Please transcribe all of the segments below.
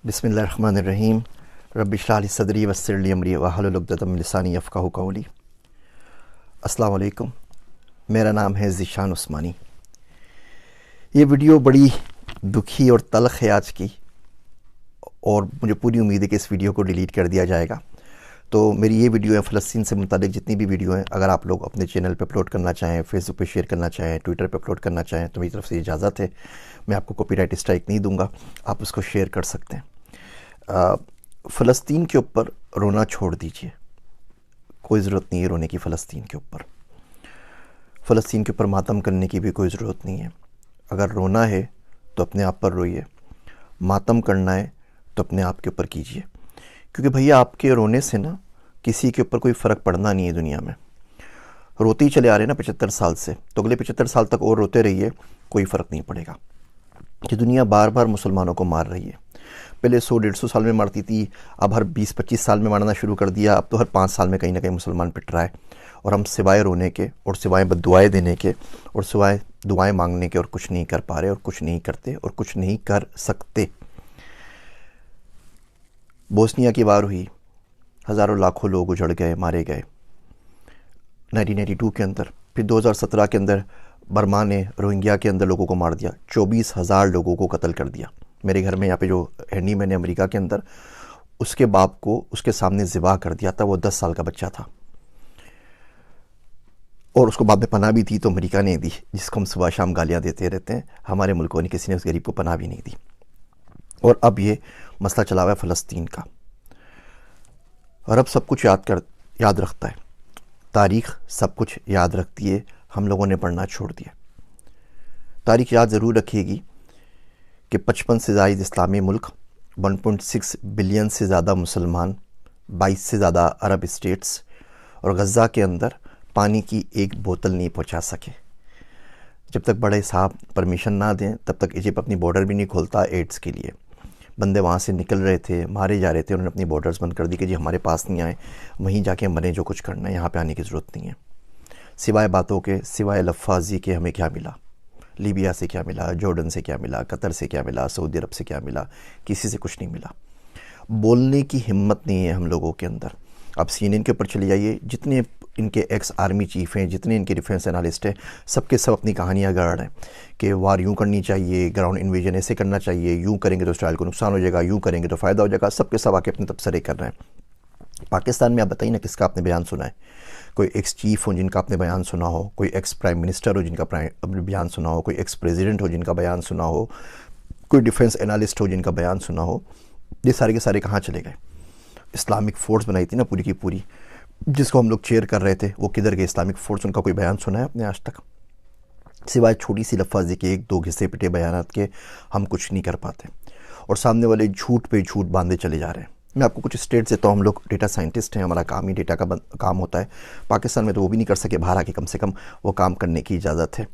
बिस्मिल्लाहिर्रहमानिर्रहीम। रब्बि इश्रह ली सदरी वयस्सिर ली अमरी वहलुल उक़दतम मिन लिसानी यफ़क़हू क़ौली। अस्सलामु अलैकुम, मेरा नाम है ज़ीशान उस्मानी। ये वीडियो बड़ी दुखी और तल्ख़ है आज की, और मुझे पूरी उम्मीद है कि इस वीडियो को डिलीट कर दिया जाएगा। तो मेरी ये वीडियो है फ़लस्तीन से मुताल्लिक़ जितनी भी वीडियो हैं, अगर आप लोग अपने चैनल पे अपलोड करना चाहें, फेसबुक पे शेयर करना चाहें, ट्विटर पे अपलोड करना चाहें, तो मेरी तरफ से इजाज़त है। मैं आपको कॉपीराइट स्ट्राइक नहीं दूंगा, आप उसको शेयर कर सकते हैं। फ़लस्तीन के ऊपर रोना छोड़ दीजिए, कोई ज़रूरत नहीं है रोने की। फ़लस्तीन के ऊपर मातम करने की भी कोई ज़रूरत नहीं है। अगर रोना है तो अपने आप पर रोइए, मातम करना है तो अपने आप के ऊपर कीजिए, क्योंकि भैया आपके रोने से ना किसी के ऊपर कोई फ़र्क पड़ना नहीं है। दुनिया में रोते ही चले आ रहे हैं ना 75 साल से, तो अगले 75 साल तक और रोते रहिए, कोई फ़र्क नहीं पड़ेगा। कि दुनिया बार बार मुसलमानों को मार रही है। पहले 100-150 साल में मारती थी, अब हर 20-25 साल में मारना शुरू कर दिया। अब तो हर 5 साल में कहीं ना कहीं मुसलमान पिट रहा है, और हम सिवाय रोने के और सिवाय बद्दुआएं देने के और सिवाय दुआएं मांगने के और कुछ नहीं कर पा रहे, और कुछ नहीं करते, और कुछ नहीं कर सकते। बोस्निया की वार हुई, हज़ारों लाखों लोग उजड़ गए, मारे गए 1992 के अंदर। फिर 2017 के अंदर बर्मा ने रोहिंग्या के अंदर लोगों को मार दिया, 24,000 लोगों को कत्ल कर दिया। मेरे घर में यहाँ पे जो हैंडी मैन है अमेरिका के अंदर, उसके बाप को उसके सामने ज़िबा कर दिया था। वो 10 साल का बच्चा था, और उसको बाद में पनाह भी थी तो अमेरिका ने दी, जिसको हम सुबह शाम गालियाँ देते रहते हैं। हमारे मुल्कों ने, किसी ने उस गरीब को पनाह भी नहीं दी। और अब ये मसला चला हुआ है फ़लस्तीन का। अरब सब कुछ याद रखता है, तारीख़ सब कुछ याद रखती है, हम लोगों ने पढ़ना छोड़ दिया। तारीख़ याद ज़रूर रखेगी कि 55 से ज़ायद इस्लामी मुल्क, 1.6 बिलियन से ज़्यादा मुसलमान, 22 से ज़्यादा अरब स्टेट्स, और गज़ा के अंदर पानी की एक बोतल नहीं पहुंचा सके। जब तक बड़े साहब परमिशन ना दें, तब तक इजिप्ट अपनी बॉर्डर भी नहीं खोलता एड्स के लिए। बंदे वहाँ से निकल रहे थे, मारे जा रहे थे, उन्होंने अपनी बॉर्डर्स बंद कर दी कि जी हमारे पास नहीं आए, वहीं जाके मरें, जो कुछ करना है, यहाँ पे आने की ज़रूरत नहीं है। सिवाय बातों के, सिवाय लफ्फ़ाज़ी के हमें क्या मिला? लीबिया से क्या मिला? जॉर्डन से क्या मिला? कतर से क्या मिला? सऊदी अरब से क्या मिला? किसी से कुछ नहीं मिला। बोलने की हिम्मत नहीं है हम लोगों के अंदर। आप CNN के ऊपर चले जाइए, जितने इनके एक्स आर्मी चीफ हैं, जितने इनके डिफेंस एनालिस्ट हैं, सबके सब अपनी कहानियाँ गढ़ रहे हैं कि वार यूँ करनी चाहिए, ग्राउंड इन्वेजन ऐसे करना चाहिए, यूँ करेंगे तो इसराइल को नुकसान हो जाएगा, यूँ करेंगे तो फ़ायदा हो जाएगा। सबके सब आके अपने तबसरे कर रहे हैं। पाकिस्तान में आप बताइए ना, किसका आपने बयान सुना है? कोई एक्स चीफ हो जिनका आपने बयान सुना हो, कोई एक्स प्राइम मिनिस्टर हो जिनका बयान सुना हो, कोई एक्स प्रेसिडेंट हो जिनका बयान सुना हो, कोई डिफेंस एनालिस्ट हो जिनका बयान सुना हो? ये सारे के सारे कहाँ चले गए? इस्लामिक फ़ोर्स बनाई थी ना पूरी की पूरी, जिसको हम लोग चेयर कर रहे थे, वो किधर गए इस्लामिक फ़ोर्स? उनका कोई बयान सुना है आपने आज तक? सिवाय छोटी सी लफ्ज़ी के, 1-2 घिसे पिटे बयानात के, हम कुछ नहीं कर पाते, और सामने वाले झूठ पे झूठ बांधे चले जा रहे हैं। मैं आपको कुछ स्टेट देता हूँ। हम लोग डेटा साइंटिस्ट हैं, हमारा काम ही डेटा का काम होता है। पाकिस्तान में तो वो भी नहीं कर सके, बाहर आके कम से कम वो काम करने की इजाज़त है।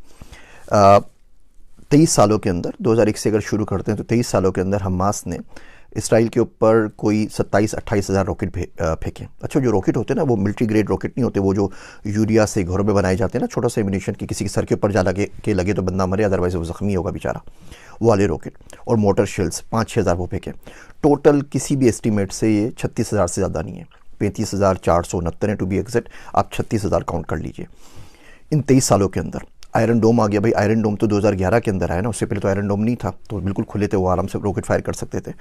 23 सालों के अंदर, 2001 से अगर शुरू करते हैं तो 23 सालों के अंदर हमास ने इसराइल के ऊपर कोई 27-28 हज़ार रॉकेट फेंके। अच्छा, जो रॉकेट होते हैं ना, वो मिलिट्री ग्रेड रॉकेट नहीं होते, वो जो यूरिया से घरों में बनाए जाते हैं ना, छोटा सा एम्यूनिशन कि किसी के सर के ऊपर जा लगे तो बंदा मरे, अदरवाइज वो ज़ख्मी होगा बेचारा, वो वाले रॉकेट। और मोटर शेल्स 5-6 हज़ार वो फेंके। टोटल किसी भी एस्टीमेट से ये 36,000 से ज़्यादा नहीं है, 35,469 है टू बी एग्जैक्ट। आप 36,000 काउंट कर लीजिए इन 23 सालों के अंदर। आयरन डोम आ गया भाई। आयरन डोम तो 2011 के अंदर आया ना, उससे पहले तो आयरन डोम नहीं था, तो बिल्कुल खुले थे, वो आराम से रॉकेट फायर कर सकते थे।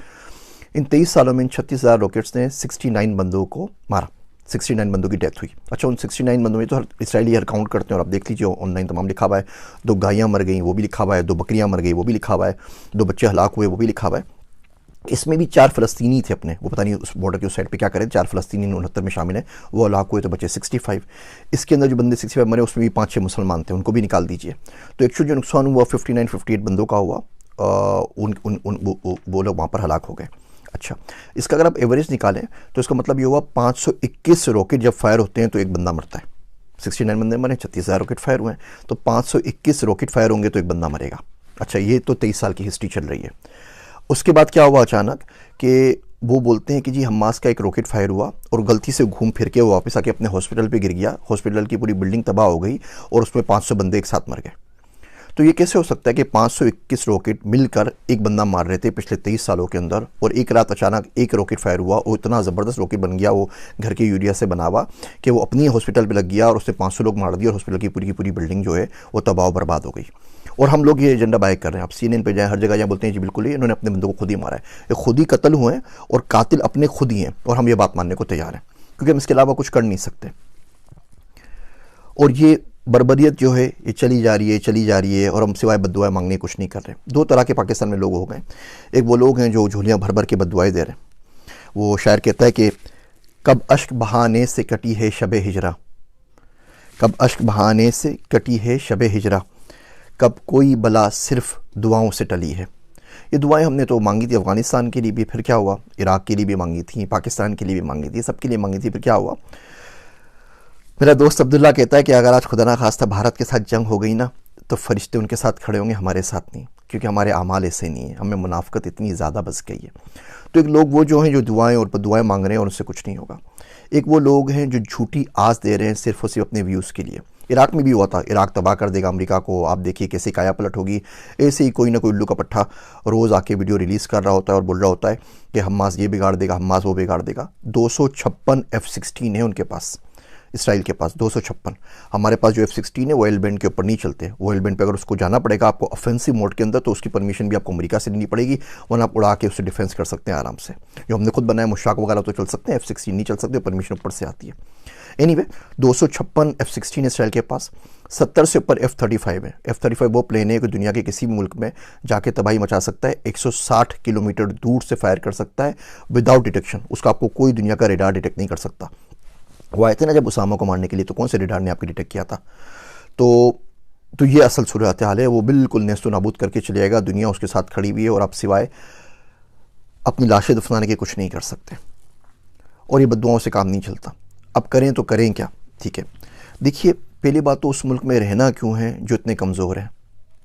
इन 23 सालों में इन 36,000 रॉकेट्स ने 69 बंदों को मारा, 69 बंदों की डेथ हुई। अच्छा, उन 69 बंदों में तो हर इसराइली हर काउंट करते हैं, और आप देख लीजिए ऑनलाइन तमाम लिखा हुआ है। 2 गायें मर गई, वो भी लिखा हुआ है। 2 बकरियां मर गई, वो भी लिखा हुआ है। 2 बच्चे हलाक हुए, वो भी लिखा हुआ है। इसमें भी 4 फ़लस्तीनी थे अपने, वो पता नहीं उस बॉर्डर के उस साइड पे क्या करें। 4 फ़लस्तीनी 69 में शामिल हैं, वो हलाक हुए तो बचे 65। इसके अंदर जो बंदे 65 मरे, उसमें भी 5-6 मुसलमान थे, उनको भी निकाल दीजिए। तो एक्चुअल जो नुकसान हुआ 59-58 बंदों का हुआ। वो लोग वहाँ पर हलाक हो गए। अच्छा, इसका अगर आप एवरेज निकालें तो इसका मतलब ये हुआ 521 रॉकेट जब फायर होते हैं तो एक बंदा मरता है। 69 बंदे मरे, 36,000 रॉकेट फायर हुए हैं, तो 521 रॉकेट फायर होंगे तो एक बंदा मरेगा। अच्छा, ये तो 23 साल की हिस्ट्री चल रही है। उसके बाद क्या हुआ अचानक कि वो बोलते हैं कि जी हमास का एक रॉकेट फायर हुआ और गलती से घूम फिर के वो वापस आके अपने हॉस्पिटल पे गिर गया, हॉस्पिटल की पूरी बिल्डिंग तबाह हो गई और उसमें 500 बंदे एक साथ मर गए। तो ये कैसे हो सकता है कि 521 रॉकेट मिलकर एक बंदा मार रहे थे पिछले 23 सालों के अंदर, और एक रात अचानक एक रॉकेट फायर हुआ और इतना ज़बरदस्त रॉकेट बन गया वो घर के यूरिया से बना हुआ कि वो अपनी हॉस्पिटल पे लग गया और उसने 500 लोग मार दिए और हॉस्पिटल की पूरी बिल्डिंग जो है वो तबाह बर्बाद हो गई। और हम लोग ये एजेंडा बाय कर रहे हैं। आप CNN पे जाएं, हर जगह जाएं, बोलते हैं जी बिल्कुल ही इन्होंने अपने बंदों को खुद ही मारा है, ये खुद ही कत्ल हुए हैं और कातिल अपने खुद ही हैं, और हम ये बात मानने को तैयार हैं क्योंकि हम इसके अलावा कुछ कर नहीं सकते। और ये बर्बरियत जो है ये चली जा रही है और हम सिवाय बद्दुआएं मांगने कुछ नहीं कर रहे। दो तरह के पाकिस्तान में लोग हो गए। एक वो लोग हैं जो झोलियाँ भर भर के बद्दुआएं दे रहे हैं। वो शायर कहता है कि कब अश्क बहाने से कटी है शब हिजरा, कब अश्क बहाने से कटी है शब हिजरा, कब कोई बला सिर्फ दुआओं से टली है। ये दुआएं हमने तो मांगी थी अफ़गानिस्तान के लिए भी, फिर क्या हुआ, इराक़ के लिए भी मांगी थी, पाकिस्तान के लिए भी मांगी थी, सबके लिए मांगी थी, फिर क्या हुआ। मेरा दोस्त अब्दुल्ला कहता है कि अगर आज खुदा ना खास्ता भारत के साथ जंग हो गई ना तो फरिश्ते उनके साथ खड़े होंगे, हमारे साथ नहीं, क्योंकि हमारे आमाल ऐसे नहीं है, हमें मुनाफ़कत इतनी ज़्यादा बस गई है। तो एक लोग वो जो हैं जो दुआएं और बदुआएं मांग रहे हैं और उनसे कुछ नहीं होगा। एक वो लोग हैं जो झूठी आस दे रहे हैं सिर्फ और सिर्फ अपने व्यूज़ के लिए। इराक़ में भी हुआ था, इराक़ तबाह कर देगा अमेरिका को, आप देखिए कैसे काया पलट होगी। ऐसे ही कोई ना कोई उल्लू का पट्ठा रोज़ आके वीडियो रिलीज़ कर रहा होता है और बोल रहा होता है कि हमास ये बिगाड़ देगा, हमास वो बिगाड़ देगा। 256 F-16 है उनके पास, इसराइल के पास 256। हमारे पास जो F-16 है वो एल बैंड के ऊपर नहीं चलते। वो एल बैंड पे अगर उसको जाना पड़ेगा आपको ऑफेंसिव मोड के अंदर, तो उसकी परमिशन भी आपको अमेरिका से लेनी पड़ेगी, वरना आप उड़ा के उससे डिफेंस कर सकते हैं आराम से। जो हमने खुद बनाया मुशाक वगैरह तो चल सकते हैं, F-16 नहीं चल सकते, परमिशन ऊपर से आती है। एनीवे 256 F-16 इसराइल के पास, 70 से ऊपर F-35 है। F-35 वो प्लेन है कि दुनिया के किसी भी मुल्क में जाके तबाही मचा सकता है, 160 किलोमीटर दूर से फायर कर सकता है विदाउट डिटेक्शन। उसका आपको कोई दुनिया का रेडार डिटेक्ट नहीं कर सकता। वो आए थे ना जब उसामा को मारने के लिए, तो कौन से रेडार ने आपकी डिटेक्ट किया था। तो ये असल सूरत हाल है। वो बिल्कुल नेस्तो नाबूद करके चले जाएगा, दुनिया उसके साथ खड़ी हुई है और आप सिवाय अपनी लाशें दफनाने के कुछ नहीं कर सकते। और ये बद्दुआओं से काम नहीं चलता। अब करें तो करें क्या, ठीक है। देखिए पहली बात तो उस मुल्क में रहना क्यों है जो इतने कमज़ोर हैं।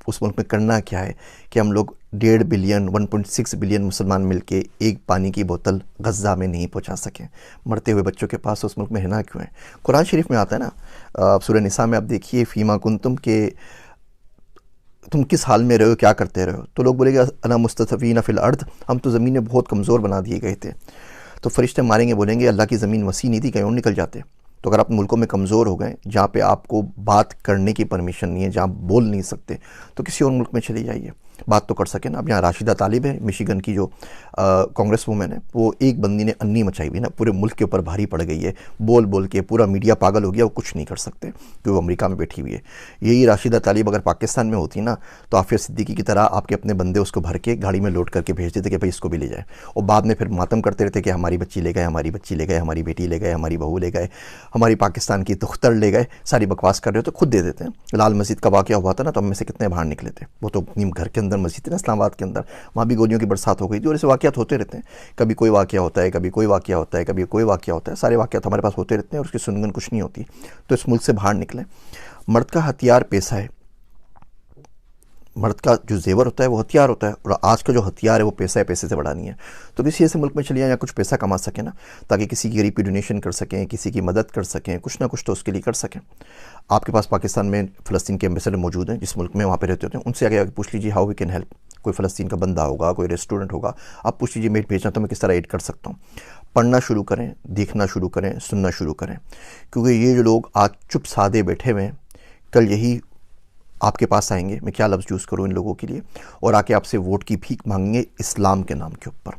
उस मुल्क में करना क्या है कि हम लोग 1.5 बिलियन 1.6 बिलियन मुसलमान मिलके एक पानी की बोतल गज़ा में नहीं पहुंचा सकें। मरते हुए बच्चों के पास उस मुल्क में रहना क्यों है। कुरान शरीफ में आता है ना, सूरह निसा में आप देखिए, फ़ीमा कुंतुम के तुम किस हाल में रहो, क्या करते रहो। तो लोग बोलेंगे अना मुस्तफ़ीना फ़िल अर्द, हम तो ज़मीन में बहुत कमज़ोर बना दिए गए थे। तो फरिश्ते मारेंगे, बोलेंगे अल्लाह की ज़मीन वसी नहीं थी, कहीं और निकल जाते। तो अगर आप मुल्कों में कमज़ोर हो गए जहाँ पे आपको बात करने की परमिशन नहीं है, जहाँ बोल नहीं सकते, तो किसी और मुल्क में चले जाइए, बात तो कर सकें ना। अब यहाँ राशिदा तालिब है, मिशिगन की जो कांग्रेस वूमेन है, वो एक बंदी ने अन्नी मचाई हुई ना, पूरे मुल्क के ऊपर भारी पड़ गई है, बोल बोल के पूरा मीडिया पागल हो गया, वो कुछ नहीं कर सकते क्योंकि वो अमेरिका में बैठी हुई है। यही राशिदा तालिब अगर पाकिस्तान में होती ना तो आफिया सिद्दीकी की तरह आपके अपने बंदे उसको भर के गाड़ी में लोड करके भेज देते कि भाई इसको भी ले जाए, और बाद में फिर मातम करते रहते कि हमारी बच्ची ले गए, हमारी बच्ची ले गए, हमारी बेटी ले गए, हमारी बहू ले गए, हमारी पाकिस्तान की तुख्तर ले गए, सारी बकवास कर रहे हो। तो खुद दे देते हैं। लाल मस्जिद का वाक़या हुआ था ना, तो हम में से कितने बाहर निकले थे। वो तो अपनी घर के अंदर मस्जिद है ना इस्लामाबाद के अंदर, वहाँ भी गोलियों की बरसात हो गई थी। और ऐसे वाक़यात होते रहते हैं, कभी कोई वाक़या होता है, कभी कोई वाक़या होता है, कभी कोई वाक़या होता है, सारे वाक़यात हमारे पास होते रहते हैं और उसकी सुनगन कुछ नहीं होती। तो इस मुल्क से बाहर निकलें। मर्द का हथियार पैसा है, मर्द का जो जेवर होता है वो हथियार होता है, और आज का जो हथियार है वो पैसा है, पैसे से बड़ा नहीं है। तो किसी ऐसे मुल्क में चलिए या कुछ पैसा कमा सकें ना, ताकि किसी की गरीब की डोनेशन कर सकें, किसी की मदद कर सकें, कुछ ना कुछ तो उसके लिए कर सकें। आपके पास पाकिस्तान में फ़लस्तीन के एम्बेसडर मौजूद हैं, जिस मुल्क में वहाँ पे रहते होते हैं, उनसे आगे पूछ लीजिए हाउ वी कैन हेल्प। कोई फ़लस्तीन का बंदा होगा, कोई रेस्टोरेंट होगा, आप पूछ लीजिए मेट भेजना तो मैं किस तरह एड कर सकता हूँ। पढ़ना शुरू करें, देखना शुरू करें, सुनना शुरू करें, क्योंकि ये जो लोग आज चुप सादे बैठे हुए हैं, कल यही आपके पास आएंगे, मैं क्या लफ्ज़ यूज़ करूँ इन लोगों के लिए, और आके आपसे वोट की भीख मांगेंगे इस्लाम के नाम के ऊपर।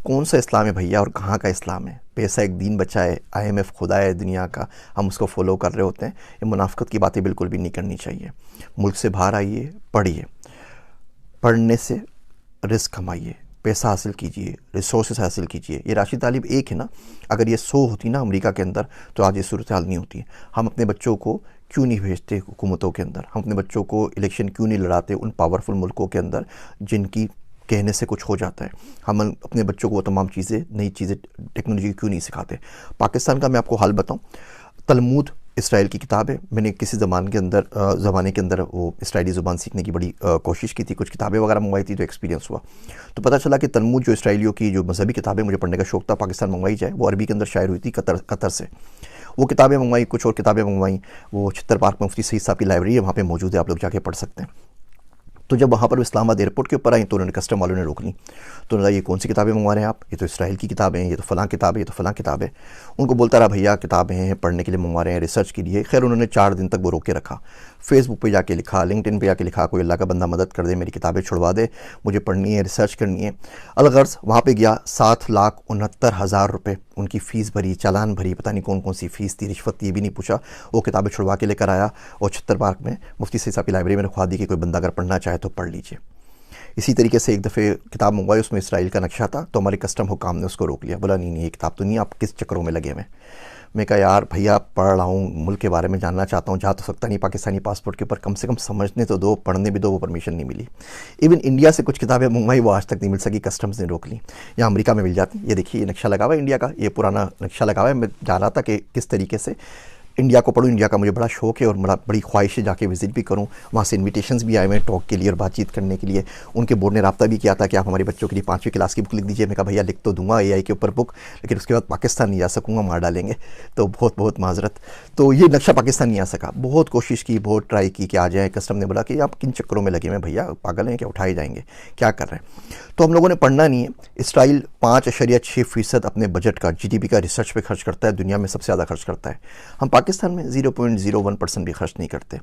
कौन सा इस्लाम है भैया और कहाँ का इस्लाम है। पैसा एक दीन बचा है, IMF खुदा है दुनिया का, हम उसको फॉलो कर रहे होते हैं। ये मुनाफिकत की बातें बिल्कुल भी नहीं करनी चाहिए। मुल्क से बाहर आइए, पढ़िए, पढ़ने से रिस्क कमाइए, पैसा हासिल कीजिए, रिसोर्सेज हासिल कीजिए। ये राशिद तालिब एक है ना, अगर ये 100 होती ना अमेरिका के अंदर तो आज ये सूरत हाल नहीं होती। हम अपने बच्चों को क्यों नहीं भेजते हुकूमतों के अंदर, हम अपने बच्चों को इलेक्शन क्यों नहीं लड़ाते उन पावरफुल मुल्कों के अंदर जिनकी कहने से कुछ हो जाता है। हम अपने बच्चों को वो तमाम चीज़ें, नई चीज़ें, टेक्नोलॉजी क्यों नहीं सिखाते। पाकिस्तान का मैं आपको हाल बताऊँ, तलमूद इसराइल की किताब है। मैंने किसी ज़माने के अंदर वो इसराइली ज़ुबान सीखने की बड़ी कोशिश की थी, कुछ किताबें वगैरह मंगवाई थी, तो एक्सपीरियंस हुआ। तो पता चला कि तलमूद जो इसराइलियों की जो मजहबी किताबें मुझे पढ़ने का शौक़ था, पाकिस्तान मंगवाई जाए, वो अरबी के अंदर शायर हुई थी कतर से। वो किताबें मंगवाई, कुछ और किताबें मंगवाई, वो चित्तर पार्क में मुफ्ती सईद साहब की लाइब्रेरी है, वहाँ पे मौजूद है, आप लोग जाके पढ़ सकते हैं। तो जब वहाँ पर इस्लामाबाद एयरपोर्ट के ऊपर आई तो उन्होंने कस्टम वालों ने रोक ली। तो उन्होंने कहा ये कौन सी किताबें मंगवा रहे हैं आप, ये तो इसराइल की किताबें हैं, ये तो फ़लाँ किताब है, ये तो फ़लाँ किताब है। उनको बोलता रहा भैया किताबें हैं, पढ़ने के लिए मंगवा रहे हैं, रिसर्च के लिए। खैर उन्होंने 4 दिन तक वो रोक के रखा। फेसबुक पे जाके लिखा, लिंक्डइन पे जाके लिखा, कोई अल्लाह का बंदा मदद कर दे, मेरी किताबें छुड़वा दे, मुझे पढ़नी है, रिसर्च करनी है। अलगर्ज वहाँ पे गया, 7,69,000 रुपये उनकी फ़ीस भरी, चालान भरी, पता नहीं कौन कौन सी फ़ीस थी, रिश्वत थी, ये भी नहीं पूछा। वो किताबें छुड़वा के लेकर आया और छत्तर पार्क में मुफ्ती सईद साहब की लाइब्रेरी में रखवा दी कि कोई बंदा अगर पढ़ना चाहे तो पढ़ लीजिए। इसी तरीके से एक दफ़े किताब मंगवाई, उसमें इसराइल का नक्शा था, तो हमारे कस्टम हुकाम ने उसको रोक लिया। बोला नहीं नहीं ये किताब तो नहीं, आप किस चक्करों में लगे हुए। मैं कहा यार भैया पढ़ रहा हूँ, मुल्क के बारे में जानना चाहता हूँ, जा तो सकता नहीं पाकिस्तानी पासपोर्ट के ऊपर, कम से कम समझने तो दो, पढ़ने भी दो। वो परमिशन नहीं मिली। इवन इंडिया से कुछ किताबें मंगवाई, वो आज तक नहीं मिल सकी, कस्टम्स ने रोक ली। या अमेरिका में मिल जाती। ये देखिए ये नक्शा लगा हुआ है इंडिया का, ये पुराना नक्शा लगा हुआ है। मैं जा रहा था कि किस तरीके से इंडिया को पढ़ूँ, इंडिया का मुझे बड़ा शौक़ है और बड़ी ख्वाहिश है जाके विज़िट भी करूँ। वहाँ से इन्विटेशंस भी आए हुए हैं टॉक के लिए और बातचीत करने के लिए। उनके बोर्ड ने रब्ता भी किया था कि आप हमारे बच्चों के लिए 5वीं क्लास की बुक लिख दीजिए। मैं कहा भैया लिख तो दूंगा AI के ऊपर बुक, लेकिन उसके बाद पाकिस्तान नहीं जा सकूँगा, मार डालेंगे, तो बहुत बहुत माजरत। तो ये नक्शा पाकिस्तान नहीं आ सका। बहुत कोशिश की, बहुत ट्राई की कि आ जाए। कस्टम ने बोला कि आप किन चक्करों में लगे हुए भैया, पागल हैं क्या, उठाए जाएंगे, क्या कर रहे हैं। तो हम लोगों ने पढ़ना नहीं है। इसराइल 5.6% अपने बजट का, GDP का रिसर्च पे खर्च करता है, दुनिया में सबसे ज़्यादा खर्च करता है। हम पाकिस्तान में 0.01% भी खर्च नहीं करते।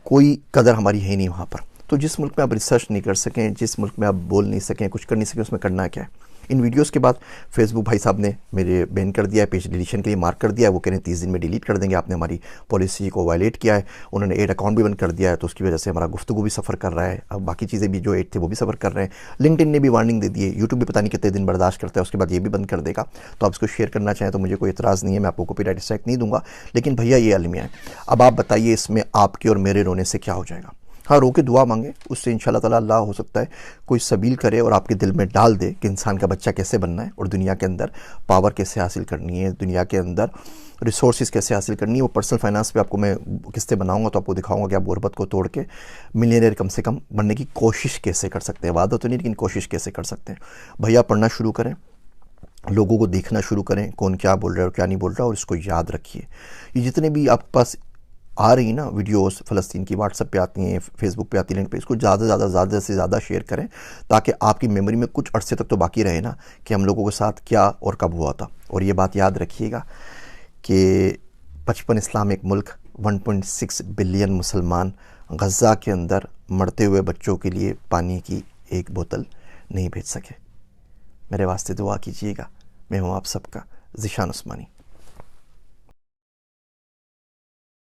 कोई कदर हमारी है नहीं वहाँ पर। तो जिस मुल्क में आप रिसर्च नहीं कर सकें, जिस मुल्क में आप बोल नहीं सकें, कुछ कर नहीं सकें, उसमें करना क्या है। इन वीडियोस के बाद फेसबुक भाई साहब ने मेरे बैन कर दिया है, पेज डिलीशन के लिए मार्क कर दिया है। वो कह रहे हैं 30 दिन में डिलीट कर देंगे, आपने हमारी पॉलिसी को वायलेट किया है। उन्होंने 8 अकाउंट भी बंद कर दिया है, तो उसकी वजह से हमारा गुफ्तगू भी सफ़र कर रहा है। अब बाकी चीज़ें भी जो 8 थे वो भी सफ़र कर रहे हैं। लिंक्डइन ने भी वार्निंग दे दी है। यूट्यूब भी पता नहीं कितने दिन बर्दाश्त करता है, उसके बाद ये भी बंद कर देगा। तो आप इसको शेयर करना चाहें तो मुझे कोई एतराज़ नहीं है, मैं आपको कॉपीराइट स्ट्राइक नहीं दूंगा। लेकिन भैया ये अलमिया है। अब आप बताइए इसमें आपके और मेरे रोने से क्या हो जाएगा। हाँ, रो के दुआ मांगे, उससे इंशाल्लाह ताला अल्लाह हो सकता है कोई सबील करे और आपके दिल में डाल दे कि इंसान का बच्चा कैसे बनना है और दुनिया के अंदर पावर कैसे हासिल करनी है, दुनिया के अंदर रिसोर्सेज कैसे हासिल करनी है। वो पर्सनल फाइनेंस पे आपको मैं किस्तें बनाऊंगा तो आपको दिखाऊंगा कि आप गुर्बत को तोड़ के मिलियनेयर कम से कम बनने की कोशिश कैसे कर सकते हैं। वादा तो नहीं, लेकिन कोशिश कैसे कर सकते हैं। भैया पढ़ना शुरू करें, लोगों को देखना शुरू करें, कौन क्या बोल रहा है और क्या नहीं बोल रहा, और इसको याद रखिए। ये जितने भी आपके पास आ रही ना वीडियोस फ़लस्तीन की, व्हाट्सएप पे आती हैं, फेसबुक पे आती हैं, लिंक पे, इसको ज़्यादा से ज़्यादा शेयर करें ताकि आपकी मेमोरी में कुछ अरसे तक तो बाकी रहे ना कि हम लोगों के साथ क्या और कब हुआ था। और ये बात याद रखिएगा कि 55 इस्लामिक मुल्क, 1.6 बिलियन मुसलमान गज़ा के अंदर मरते हुए बच्चों के लिए पानी की एक बोतल नहीं भेज सके। मेरे वास्ते दुआ कीजिएगा। मैं हूँ आप सबका ज़ीशान उस्मानी।